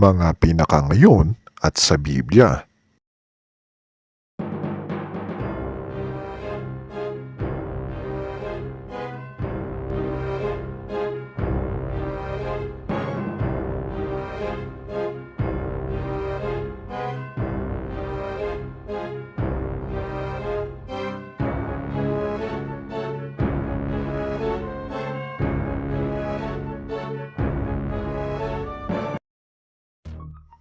Mga pinaka ngayon at sa Biblia.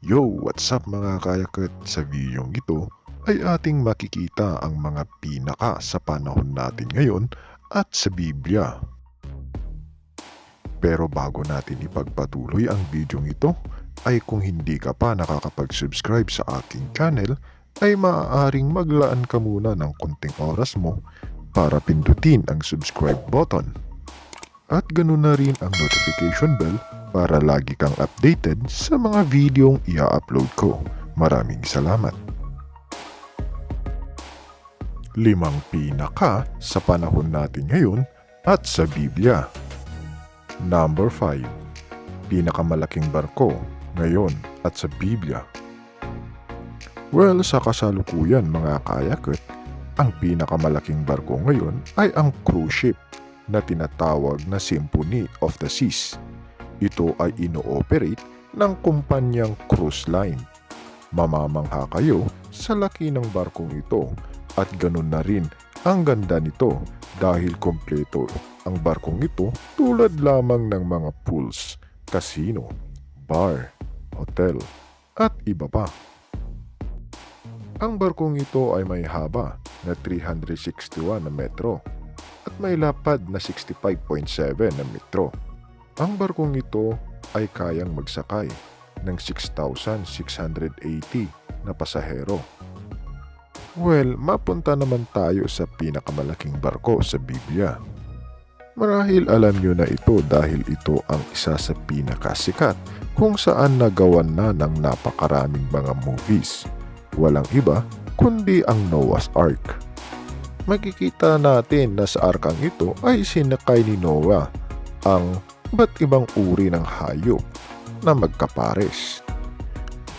Yo, what's up mga kayakat? Sa videong ito ay ating makikita ang mga pinaka sa panahon natin ngayon at sa Biblia. Pero bago natin ipagpatuloy ang videong ito, ay kung hindi ka pa nakakapag-subscribe sa aking channel, ay maaaring maglaan ka muna ng konting oras mo para pindutin ang subscribe button. At ganoon na rin ang notification bell para lagi kang updated sa mga videong i-upload ko. Maraming salamat. 5 pinaka sa panahon natin ngayon at sa Biblia. Number 5. Pinakamalaking barko ngayon at sa Biblia. Well, sa kasalukuyan mga kayakat, ang pinakamalaking barko ngayon ay ang cruise ship na tinatawag na Symphony of the Seas. Ito ay ino-operate ng kumpanyang cruise line. Mamamangha kayo sa laki ng barkong ito at ganun na rin ang ganda nito dahil kompleto ang barkong ito tulad lamang ng mga pools, casino, bar, hotel at iba pa. Ang barkong ito ay may haba na 361 na metro at may lapad na 65.7 na metro. Ang barkong ito ay kayang magsakay ng 6,680 na pasahero. Well, mapunta naman tayo sa pinakamalaking barko sa Biblia. Marahil alam nyo na ito dahil ito ang isa sa pinakasikat kung saan nagawan na ng napakaraming mga movies. Walang iba kundi ang Noah's Ark. Makikita natin na sa arkang ito ay sinakay ni Noah ang ba't ibang uri ng hayop na magkapares.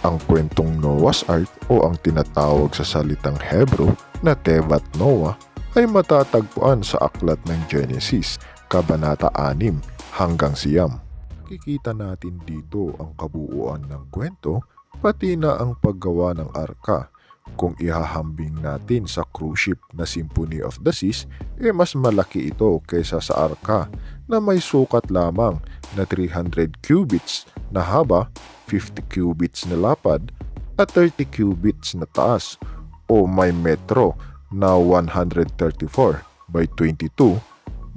Ang kwentong Noah's Ark o ang tinatawag sa salitang Hebrew na Tevat Noah ay matatagpuan sa aklat ng Genesis, Kabanata 6 hanggang 9. Makikita natin dito ang kabuuan ng kwento pati na ang paggawa ng arka. Kung ihahambing natin sa cruise ship na Symphony of the Seas, mas malaki ito kaysa sa arka na may sukat lamang na 300 cubits na haba, 50 cubits na lapad at 30 cubits na taas o may metro na 134 by 22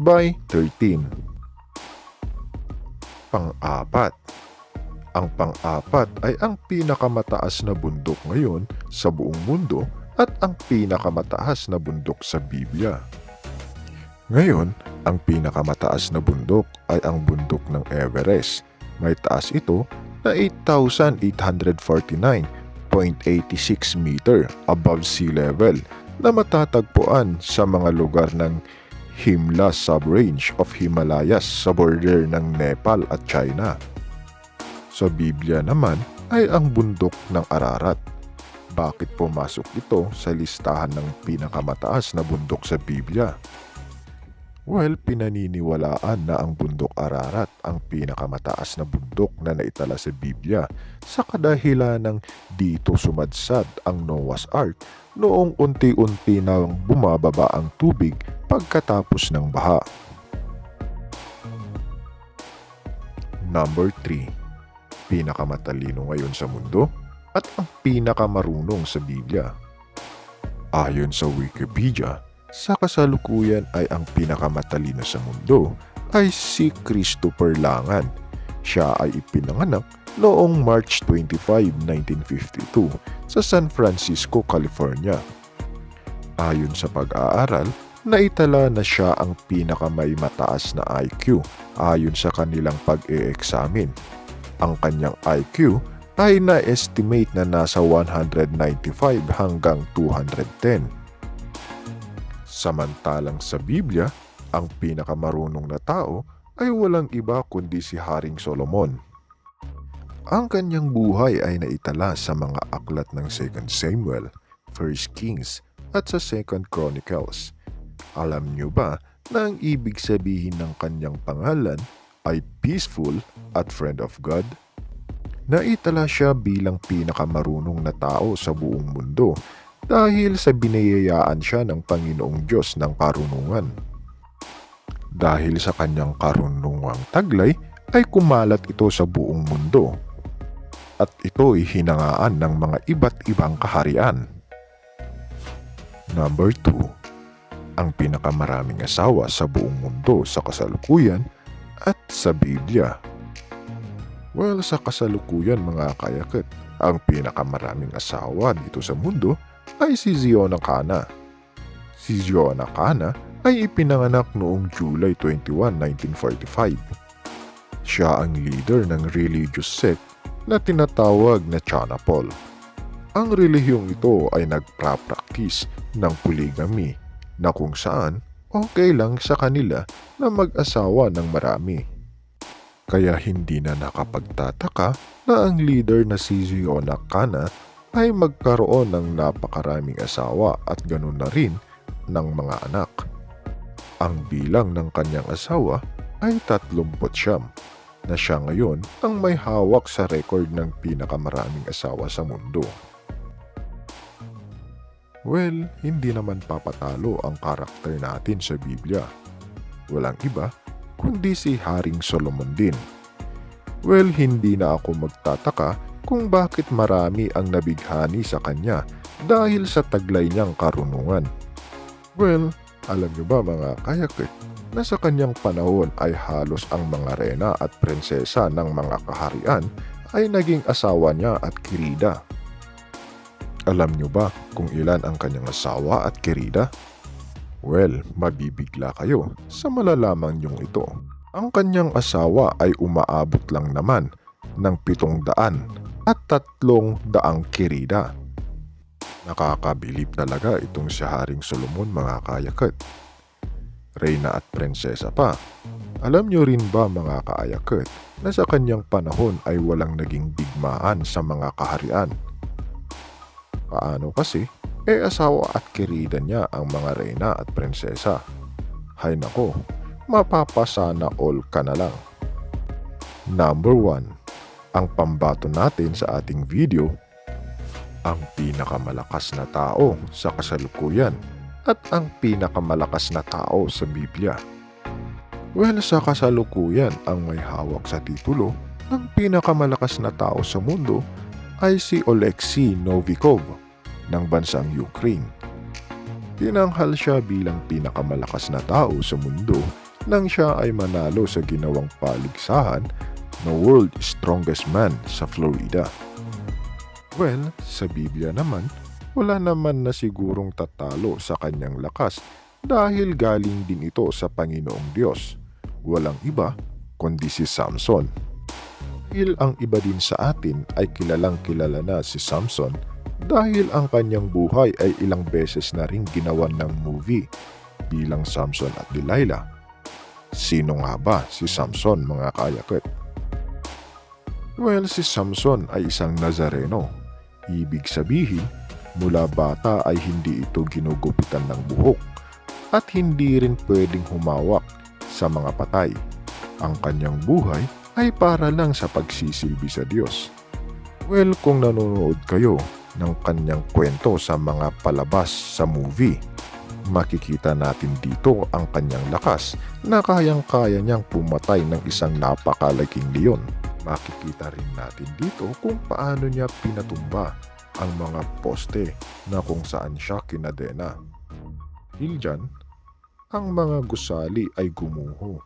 by 13. Pang-apat. Ang pang-apat ay ang pinakamataas na bundok ngayon sa buong mundo at ang pinakamataas na bundok sa Biblia. Ngayon, ang pinakamataas na bundok ay ang bundok ng Everest. May taas ito na 8,849.86 meter above sea level na matatagpuan sa mga lugar ng Himla Sub-Range of Himalayas sa border ng Nepal at China. Sa Biblia naman ay ang bundok ng Ararat. Bakit pumasok ito sa listahan ng pinakamataas na bundok sa Biblia? Well, pinaniniwalaan na ang bundok Ararat ang pinakamataas na bundok na naitala sa Biblia sa kadahilan ng dito sumadsad ang Noah's Ark noong unti-unti nang bumababa ang tubig pagkatapos ng baha. Number 3. Pinakamatalino ngayon sa mundo at ang pinakamarunong sa Biblia. Ayon sa Wikipedia, sa kasalukuyan ay ang pinakamatalino sa mundo ay si Christopher Langan. Siya ay ipinanganak noong March 25, 1952 sa San Francisco, California. Ayon sa pag-aaral, naitala na siya ang pinakamay mataas na IQ ayon sa kanilang pag-e-examine. Ang kanyang IQ ay na-estimate na nasa 195 hanggang 210. Samantalang sa Biblia, ang pinakamarunong na tao ay walang iba kundi si Haring Solomon. Ang kanyang buhay ay naitala sa mga aklat ng 2 Samuel, 1 Kings at sa 2 Chronicles. Alam niyo ba na ang ibig sabihin ng kanyang pangalan ay peaceful at friend of God? Naitala siya bilang pinakamarunong na tao sa buong mundo dahil sa biniyayaan siya ng Panginoong Diyos ng karunungan. Dahil sa kanyang karunungang taglay ay kumalat ito sa buong mundo at ito ay hinangaan ng mga iba't ibang kaharian. Number 2. Ang pinakamaraming asawa sa buong mundo sa kasalukuyan at sa Biblia. Well, sa kasalukuyan mga kayakit, ang pinakamaraming asawa dito sa mundo ay si Ziona Cana. Si Ziona Cana ay ipinanganak noong July 21, 1945. Siya ang leader ng religious sect na tinatawag na Chanapol. Ang relihiyong ito ay nagprapraktis ng polygamy na kung saan okay lang sa kanila na mag-asawa ng marami. Kaya hindi na nakapagtataka na ang leader na si Ziona Cana ay magkaroon ng napakaraming asawa at ganoon na rin ng mga anak. Ang bilang ng kanyang asawa ay 39 na siya ngayon ang may hawak sa record ng pinakamaraming asawa sa mundo. Well, hindi naman papatalo ang karakter natin sa Biblia. Walang iba kundi si Haring Solomon din. Well, hindi na ako magtataka kung bakit marami ang nabighani sa kanya dahil sa taglay niyang karunungan. Well, alam niyo ba mga kayakit na sa kanyang panahon ay halos ang mga reyna at prinsesa ng mga kaharian ay naging asawa niya at kirida. Alam niyo ba kung ilan ang kanyang asawa at kirida? Well, mabibigla kayo sa malalaman niyong ito. Ang kanyang asawa ay umaabot lang naman ng 700 at 300 kirida. Nakakabilib talaga itong si Haring Solomon mga kayakit. Reyna at prinsesa pa. Alam niyo rin ba mga kaayakit na sa kanyang panahon ay walang naging bigmaan sa mga kaharian? Paano kasi? Asawa at kirida niya ang mga reyna at prinsesa. Hay nako, mapapasana all ka na lang. Number 1. Ang pambato natin sa ating video, ang pinakamalakas na tao sa kasalukuyan at ang pinakamalakas na tao sa Biblia. Well, sa kasalukuyan ang may hawak sa titulo ng pinakamalakas na tao sa mundo ay si Oleksiy Novikov ng bansang Ukraine. Tinanghal siya bilang pinakamalakas na tao sa mundo nang siya ay manalo sa ginawang paligsahan na World Strongest Man sa Florida. Well, sa Biblia naman, wala naman na sigurong tatalo sa kanyang lakas dahil galing din ito sa Panginoong Diyos. Walang iba kundi si Samson. Dahil ang iba din sa atin ay kilalang kilala na si Samson dahil ang kanyang buhay ay ilang beses na ring ginawan ng movie bilang Samson at Delilah. Sino nga ba si Samson mga kayakit? Well, si Samson ay isang Nazareno. Ibig sabihin, mula bata ay hindi ito ginugupitan ng buhok at hindi rin pwedeng humawak sa mga patay. Ang kanyang buhay ay para lang sa pagsisilbi sa Diyos. Well, kung nanonood kayo ng kanyang kwento sa mga palabas sa movie, makikita natin dito ang kanyang lakas na kayang-kaya niyang pumatay ng isang napakalaking leon. Makikita rin natin dito kung paano niya pinatumba ang mga poste na kung saan siya kinadena. Dahil dyan, ang mga gusali ay gumuho.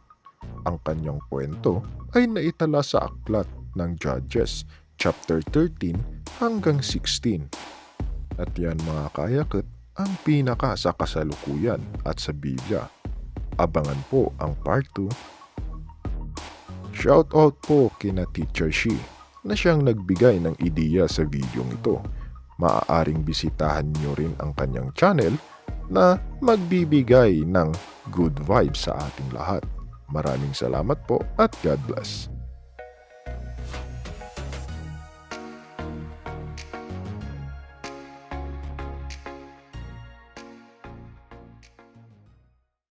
Ang kanyang kwento ay naitala sa aklat ng Judges, chapter 13 hanggang 16. At yan mga kayakit ang pinaka sa kasalukuyan at sa Biblia. Abangan po ang part 2. Shoutout po kina Teacher Shi na siyang nagbigay ng ideya sa videong ito. Maaaring bisitahan nyo rin ang kanyang channel na magbibigay ng good vibes sa ating lahat. Maraming salamat po at God bless.